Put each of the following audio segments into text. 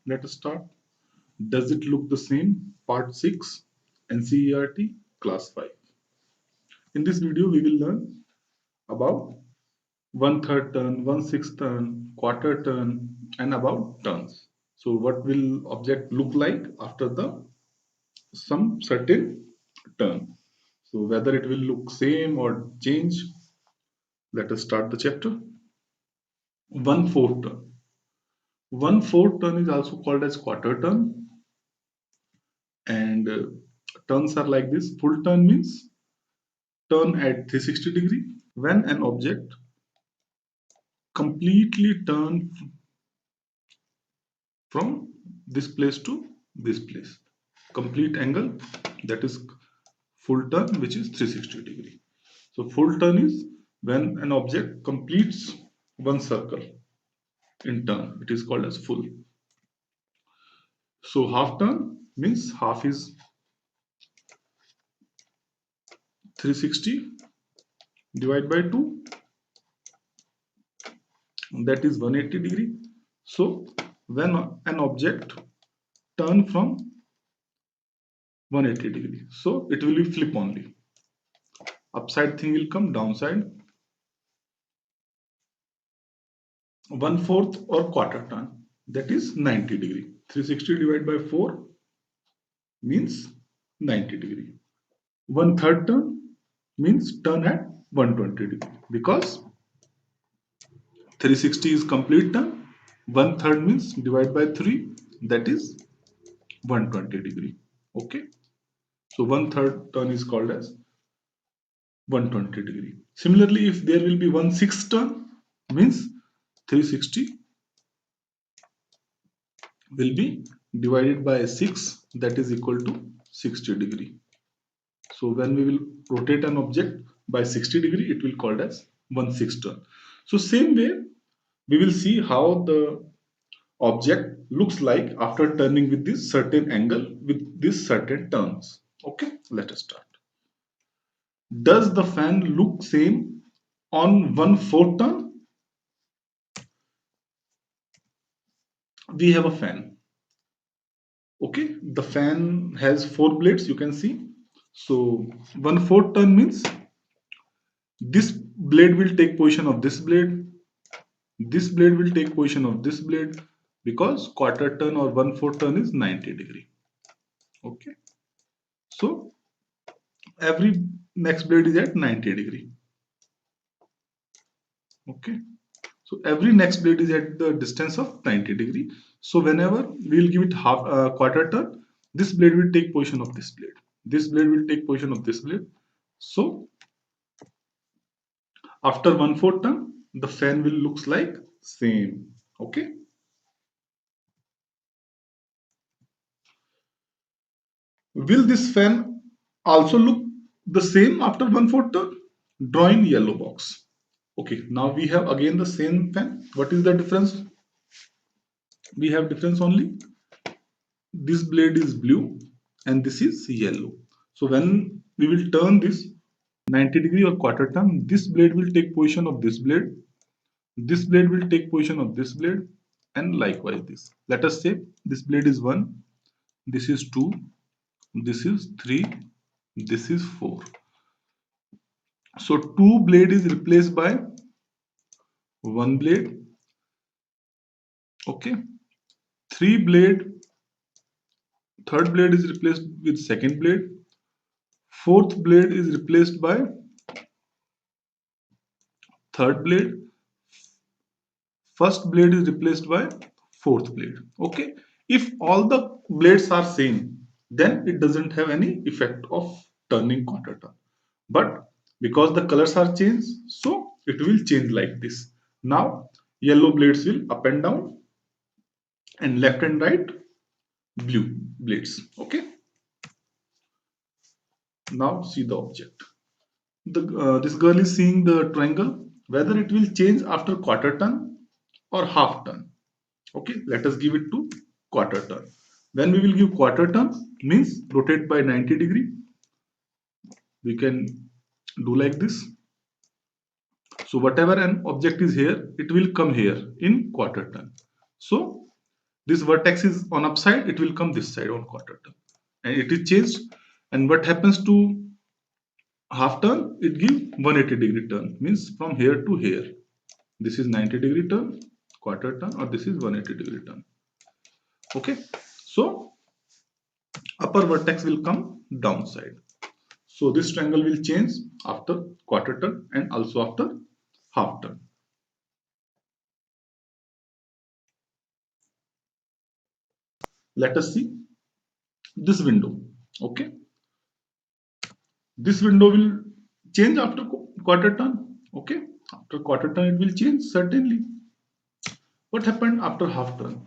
Let us start. Does it look the same? Part 6, NCERT, Class 5. In this video, we will learn about one-third turn, one-sixth turn, quarter turn, and about turns. So, what will object look like after the some certain turn? So, whether it will look same or change. Let us start the chapter. One-fourth turn. One-fourth turn is also called as quarter turn, and turns are like this. Full turn means turn at 360 degree when an object completely turn from this place to this place. Complete angle, that is full turn, which is 360 degree. So full turn is when an object completes one circle in turn. It is called as full. So half turn means half is 360 divided by 2, that is 180 degree. So when an object turn from 180 degree, so it will be flip only. Upside thing will come downside. One-fourth or quarter turn, that is 90 degree. 360 divided by 4 means 90 degree. One-third turn means turn at 120 degree, because 360 is complete turn. One-third means divide by 3, that is 120 degree. Okay. So one-third turn is called as 120 degree. Similarly, if there will be 1/6 turn, means 360 will be divided by 6, that is equal to 60 degree. So when we will rotate an object by 60 degree, it will called as 1/6 turn. So same way, we will see how the object looks like after turning with this certain angle with this certain turns. Okay, let us start. Does the fan look same on 1/4 turn? We have a fan. Okay, the fan has 4 blades, you can see. So 1/4 turn means this blade will take position of this blade, this blade will take position of this blade, because quarter turn or 1/4 turn is 90 degree. Okay, so every next blade is at 90 degree. Okay, so every next blade is at the distance of 90 degree. So whenever we will give it half quarter turn, this blade will take position of this blade, this blade will take position of this blade. So after 1/4 turn, the fan will looks like same. Okay, will this fan also look the same after 1/4 turn? Draw in yellow box. Okay, now we have again the same fan. What is the difference? We have difference only. This blade is blue and this is yellow. So when we will turn this 90 degree or quarter turn, this blade will take position of this blade, this blade will take position of this blade, and likewise this. Let us say this blade is 1, this is 2, this is 3, this is 4. So 2 blade is replaced by 1 blade. Okay, 3 blade, third blade is replaced with second blade, fourth blade is replaced by third blade, first blade is replaced by fourth blade. Okay, if all the blades are same, then it doesn't have any effect of turning quarter turn. But because the colors are changed, so it will change like this. Now yellow blades will up and down, and left and right blue blades. Okay, now see the object. This girl is seeing the triangle, whether it will change after quarter turn or half turn. Okay, let us give it to quarter turn. When we will give quarter turn, means rotate by 90 degree. We can do like this. So whatever an object is here, it will come here in quarter turn. So this vertex is on upside, it will come this side on quarter turn, and it is changed. And what happens to half turn? It gives 180-degree turn, means from here to here. This is 90-degree turn, quarter turn, or this is 180-degree turn. Okay, so upper vertex will come downside. So this triangle will change after quarter turn and also after half turn. Let us see this window. Okay, this window will change after quarter turn. Okay, after quarter turn it will change certainly. What happened after half turn?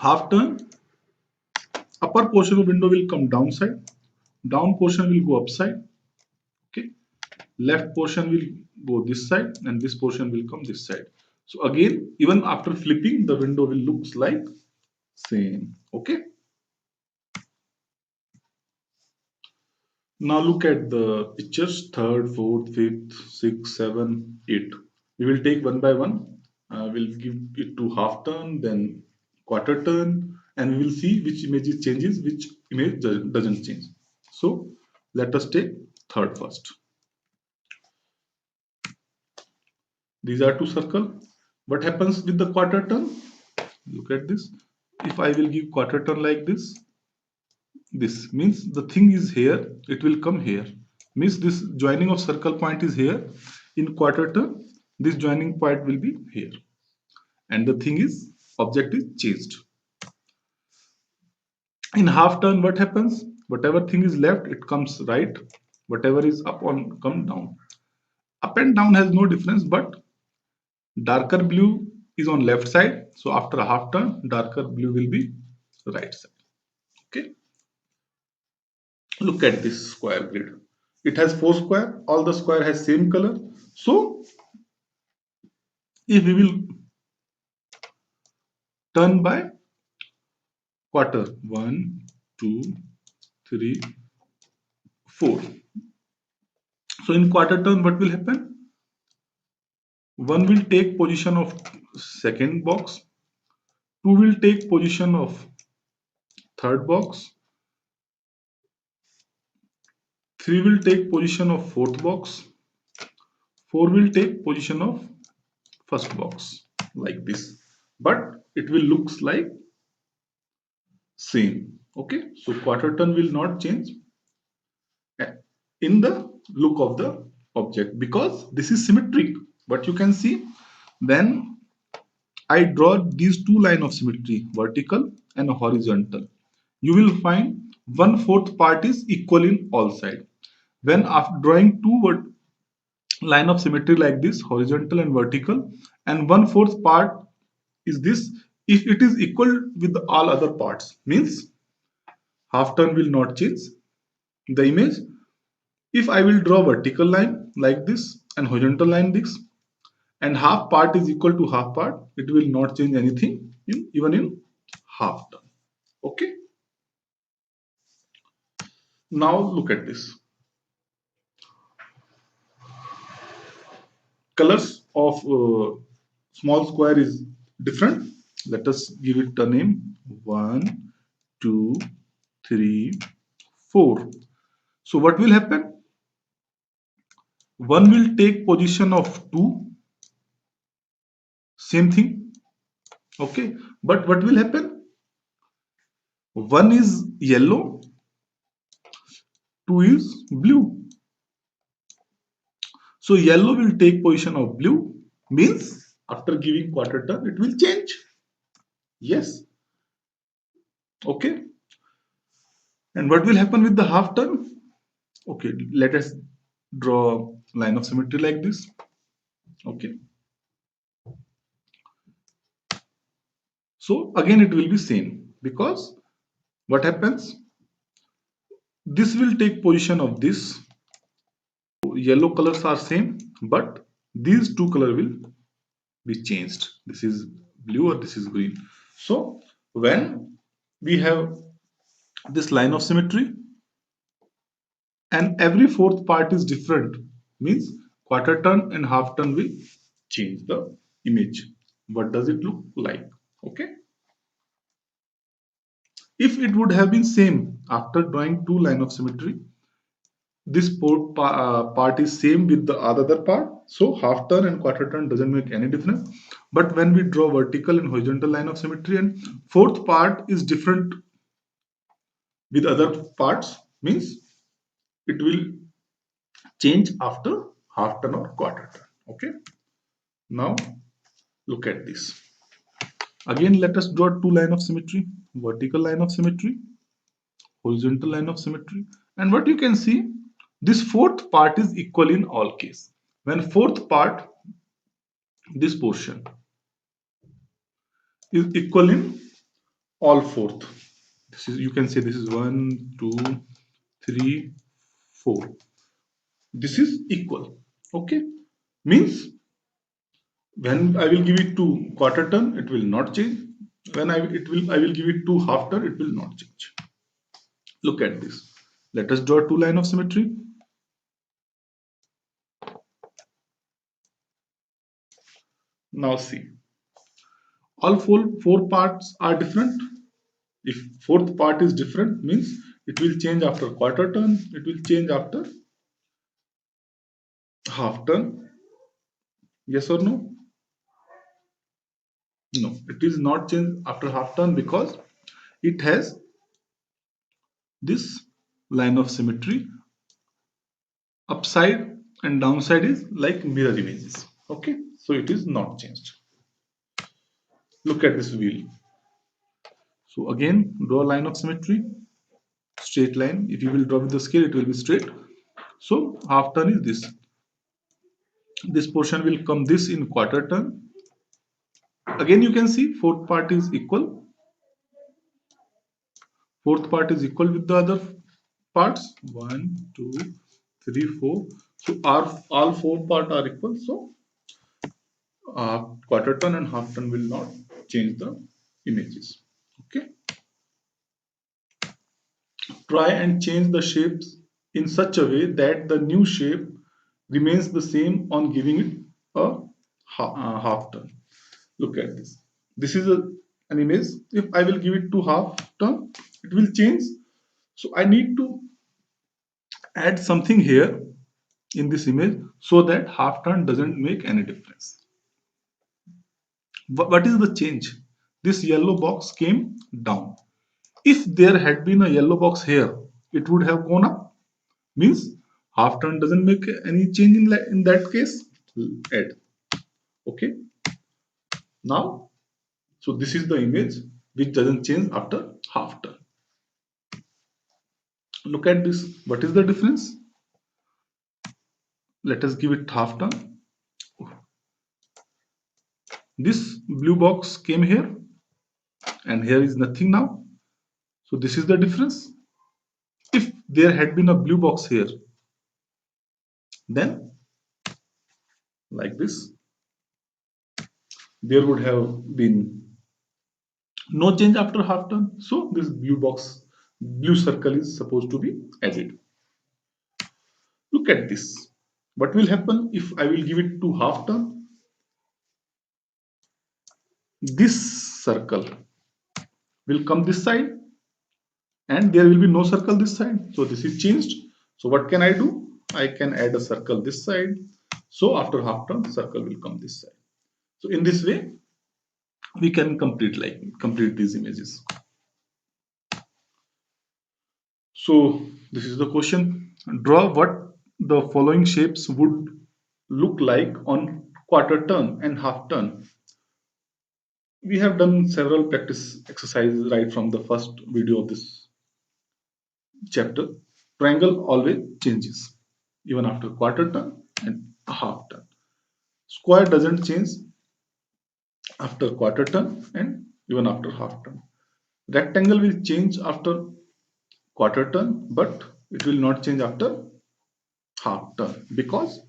Half turn, upper portion of window will come downside, down portion will go upside. Okay, left portion will go this side and this portion will come this side. So again, even after flipping, the window will looks like same. Okay, now look at the pictures: third, fourth, fifth, sixth, seven, eight. We will take one by one. We'll give it to half turn, then quarter turn, and we will see which image changes, which image doesn't change. So let us take third first. These are two circles. What happens with the quarter turn? Look at this. If I will give quarter turn like this means the thing is here, it will come here. Means this joining of circle point is here. In quarter turn, this joining point will be here. And the thing is, object is changed. In half turn, what happens? Whatever thing is left, it comes right. Whatever is up on come down. Up and down has no difference, but darker blue is on left side. So after a half turn, darker blue will be right side. Okay. Look at this square grid. It has 4 square. All the square has same color. So if we will turn by quarter, 1, 2, 3, 4. So in quarter turn, what will happen? One will take position of second box. Two will take position of third box. 3 will take position of fourth box. 4 will take position of first box like this. But it will looks like same. Okay, so quarter turn will not change in the look of the object because this is symmetric. But you can see when I draw these two lines of symmetry, vertical and horizontal, you will find 1/4 part is equal in all sides. When after drawing two line of symmetry like this, horizontal and vertical, and 1/4 part is this, if it is equal with all other parts, means half turn will not change the image. If I will draw vertical line like this and horizontal line this, and half part is equal to half part, it will not change anything even in half turn. Okay. Now look at this. Colors of small square is different. Let us give it a name. 1, 2, 3, 4. So what will happen? One will take position of 2. Same thing. Okay. But what will happen? One is yellow, 2 is blue. So yellow will take position of blue, means after giving quarter turn, it will change. Yes. Okay. And what will happen with the half turn? Okay, let us draw line of symmetry like this. Okay. So again it will be same because what happens? This will take position of this. Yellow colors are same, but these two color will be changed. This is blue or this is green. So when we have this line of symmetry and every fourth part is different, means quarter turn and half turn will change the image. What does it look like? Okay. If it would have been same after drawing two line of symmetry, this part is same with the other part, so half turn and quarter turn doesn't make any difference. But when we draw vertical and horizontal line of symmetry and fourth part is different with other parts, means it will change after half turn or quarter turn. Okay, now look at this. Again, let us draw two line of symmetry, vertical line of symmetry, horizontal line of symmetry. And what you can see, this fourth part is equal in all case. When fourth part, this portion is equal in all fourth. This is, you can say this is 1, 2, 3, 4. This is equal. Okay, means when I will give it to quarter turn, it will not change. When I will give it to half turn, it will not change. Look at this. Let us draw two line of symmetry. Now see, all four parts are different. If fourth part is different, means it will change after quarter turn, it will change after half turn. Yes or no? No, it is not change after half turn because it has this line of symmetry. Upside and downside is like mirror images. Okay, so it is not changed. Look at this wheel. So again, draw a line of symmetry, straight line. If you will draw with the scale, it will be straight. So half turn is this. This portion will come this in quarter turn. Again, you can see fourth part is equal. Fourth part is equal with the other parts. 1, 2, 3, 4. So all four parts are equal. So quarter turn and half turn will not change the images. Okay. Try and change the shapes in such a way that the new shape remains the same on giving it a half turn. Look at this. This is an image. If I will give it to half turn, it will change. So I need to add something here in this image so that half turn doesn't make any difference. What is the change? This yellow box came down. If there had been a yellow box here, it would have gone up. Means half turn doesn't make any change in that case. Add. Okay. Now, so this is the image which doesn't change after half turn. Look at this. What is the difference? Let us give it half turn. This blue box came here and here is nothing now. So this is the difference. If there had been a blue box here, then like this, there would have been no change after half turn. So this blue circle is supposed to be added. Look at this. What will happen if I will give it to half turn? This circle will come this side and there will be no circle this side. So this is changed. So what can I do? I can add a circle this side. So after half turn, circle will come this side. So in this way, we can complete these images. So this is the question. Draw what the following shapes would look like on quarter turn and half turn. We have done several practice exercises right from the first video of this chapter. Triangle always changes even after quarter turn and half turn. Square doesn't change after quarter turn and even after half turn. Rectangle will change after quarter turn, but it will not change after half turn because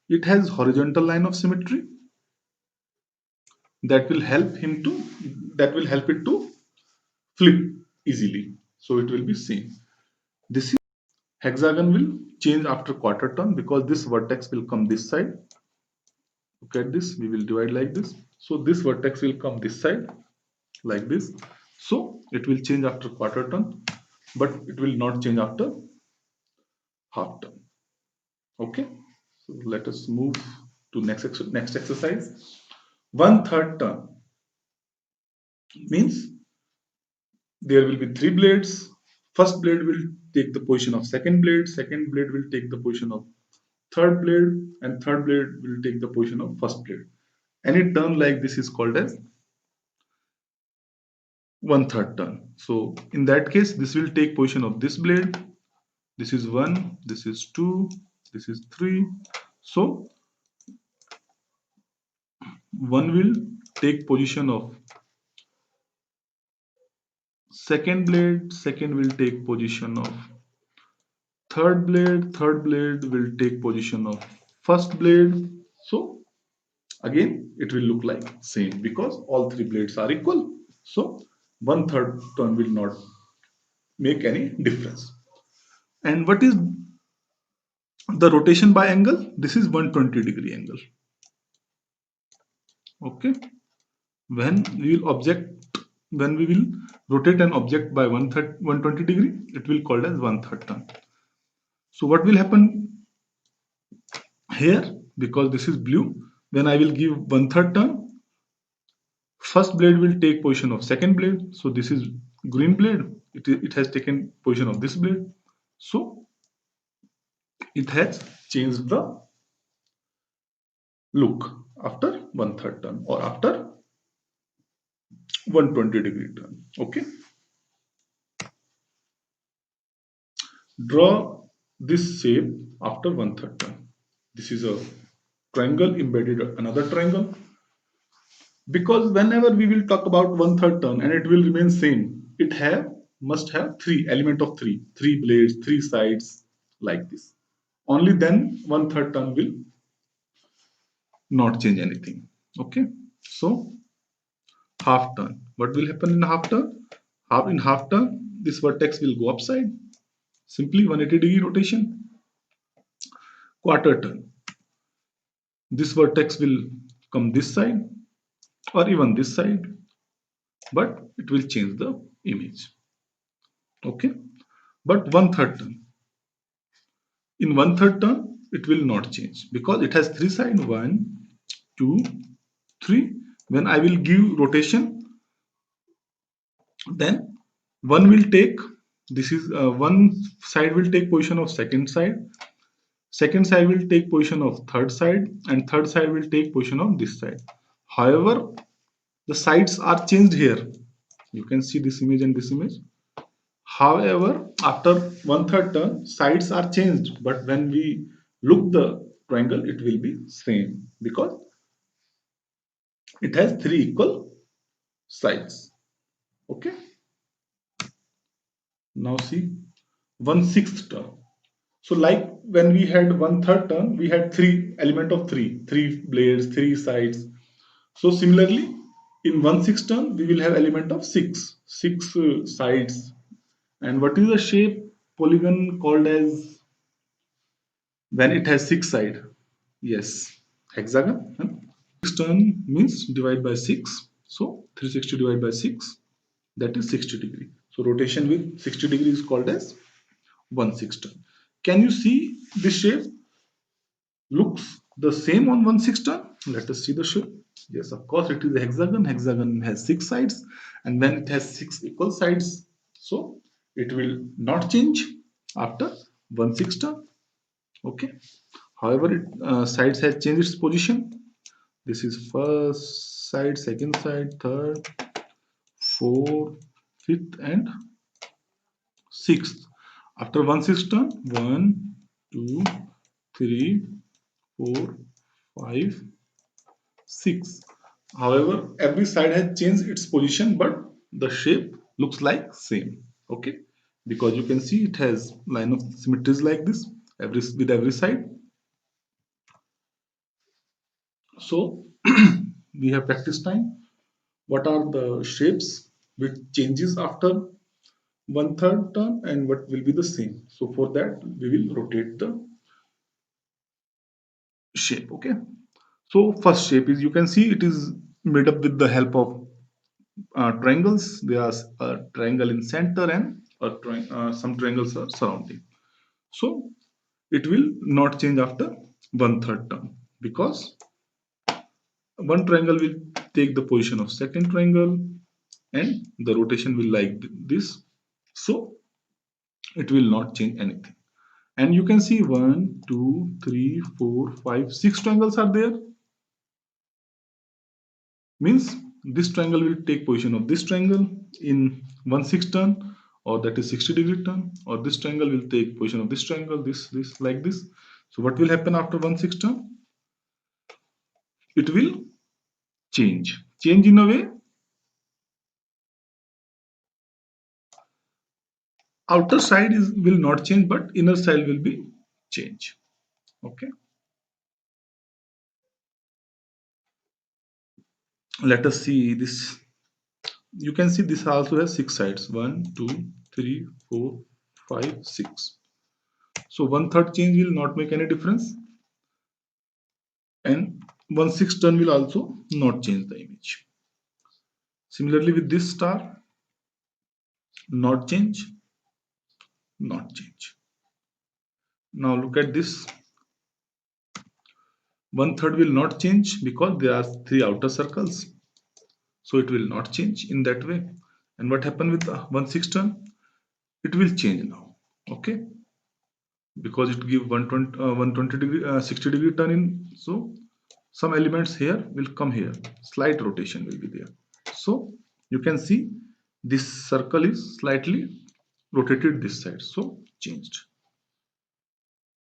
it has horizontal line of symmetry that will help it to flip easily. So it will be same. This is hexagon will change after quarter turn because this vertex will come this side. Look at this. We will divide like this. So this vertex will come this side like this. So it will change after quarter turn, but it will not change after half turn. Okay. So let us move to next exercise. 1/3 turn means there will be three blades. First blade will take the position of second blade. Second blade will take the position of third blade, and third blade will take the position of first blade. Any turn like this is called as 1/3 turn. So in that case, this will take position of this blade. This is 1, this is 2, this is 3. So 1 will take position of second blade, second will take position of third blade will take position of first blade. So again it will look like same because all three blades are equal. So 1/3 turn will not make any difference. And what is the rotation by angle? This is 120-degree angle. Okay. When we will rotate an object by 120 degree, it will called as 1/3 turn. So what will happen here? Because this is blue, when I will give 1/3 turn, first blade will take position of second blade. So this is green blade. It has taken position of this blade. So it has changed the look after 1/3 turn or after 120-degree turn. Okay. Draw this shape after 1/3 turn. This is a triangle embedded another triangle, because whenever we will talk about 1/3 turn and it will remain same, it must have three blades, three sides like this. Only then 1/3 turn will not change anything. Okay. So half turn, what will happen in half turn? In half turn, this vertex will go upside, simply 180-degree rotation. Quarter turn, this vertex will come this side or even this side, but it will change the image. Okay. But 1/3 turn, in 1/3 turn it will not change because it has three sides, 1, 2, 3. When I will give rotation, then one will take, this is one side will take position of second side will take position of third side, and third side will take position of this side. However, the sides are changed here. You can see this image and this image. However, after 1/3 turn, sides are changed, but when we look the triangle, it will be same because it has three equal sides. Okay. Now see 1/6 turn. So like when we had 1/3 turn, we had three blades, three sides. So similarly, in 1/6 turn, we will have element of six sides. And what is the shape polygon called as when it has six side? Yes, hexagon. Huh? 6 turn means divide by 6. So 360 divided by 6, that is 60 degree. So rotation with 60 degree is called as 1/6 turn. Can you see this shape looks the same on 1/6 turn? Let us see the shape. Yes, of course it is a hexagon. Hexagon has six sides, and when it has six equal sides, so it will not change after 1/6 turn. Okay. However, sides has changed its position. This is first side, second side, third, fourth, fifth, and sixth. After 1/6 turn, 1, 2, 3, 4, 5, 6. However, every side has changed its position, but the shape looks like same. Okay, because you can see it has line of symmetries like this with every side. So we have practice time. What are the shapes which changes after 1/3 turn and what will be the same? So for that we will rotate the shape. Okay. So first shape is, you can see it is made up with the help of triangles. There's a triangle in center and some triangles are surrounding. So it will not change after one third term because one triangle will take the position of second triangle and the rotation will like this. So it will not change anything. And you can see 1, 2, 3, 4, 5, 6 triangles are there. Means this triangle will take position of this triangle in 1/6 turn, or that is 60-degree turn, or this triangle will take position of this triangle, this like this. So what will happen after 1/6 turn? It will change in a way. Outer side will not change, but inner side will be change. Okay. Let us see this. You can see this also has 6 sides. 1, 2, 3, 4, 5, 6. So 1/3 change will not make any difference, and 1/6 turn will also not change the image. Similarly with this star, not change, not change. Now look at this. 1/3 will not change because there are 3 outer circles. So it will not change in that way. And what happened with the 1/6 turn? It will change now. Okay. Because it give 120 degree 60-degree turn in. So some elements here will come here. Slight rotation will be there. So you can see this circle is slightly rotated this side. So changed.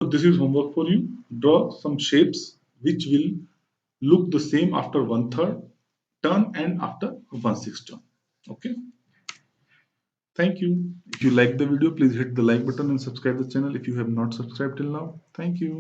So this is homework for you. Draw some shapes which will look the same after 1/3 turn and after 1/6 turn. Okay. Thank you. If you like the video, please hit the like button and subscribe the channel if you have not subscribed till now. Thank you.